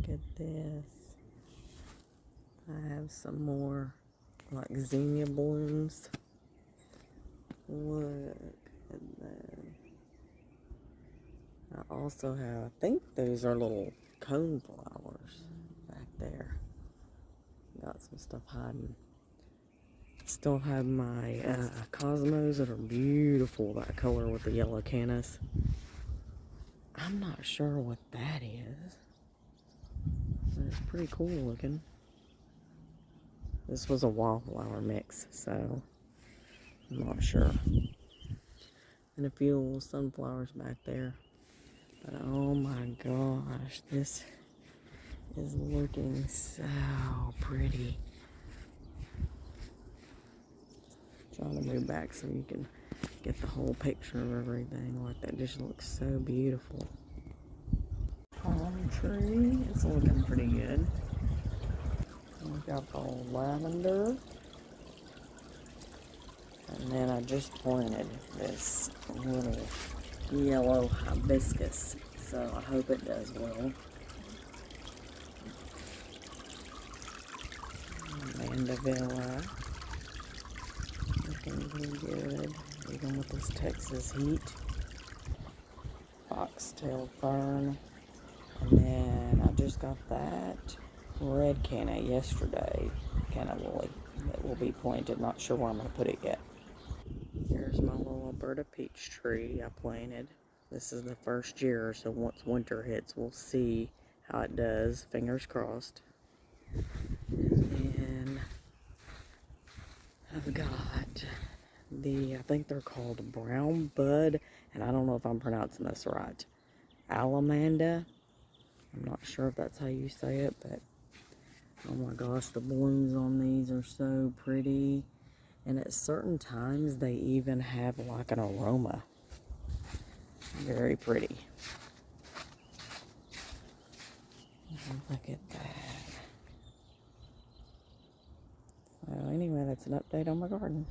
Look at this. I have some more like zinnia blooms. Look at that. I also have, I think those are little cone flowers back there. Got some stuff hiding. Still have my cosmos that are beautiful, that color with the yellow cannas. I'm not sure what that is, but it's pretty cool looking. This was a wallflower mix, so I'm not sure. And a few little sunflowers back there. But oh my gosh, this is looking so pretty. Trying to move back so you can get the whole picture of everything. Like that just looks so beautiful. Palm tree is looking pretty good. We got the lavender. And then I just planted this little yellow hibiscus. So I hope it does well. Mandevilla. Looking pretty good, even with this Texas heat. Foxtail fern. And then I just got that red canna yesterday. Canna lily that will be planted. Not sure where I'm going to put it yet. Here's my little Alberta peach tree I planted. This is the first year, so once winter hits, we'll see how it does. Fingers crossed. And I've got I think they're called brown bud, and I don't know if I'm pronouncing this right. Alamanda. I'm not sure if that's how you say it, but oh my gosh, the blooms on these are so pretty. And at certain times, they even have like an aroma. Very pretty. Look at that. So anyway, that's an update on my garden.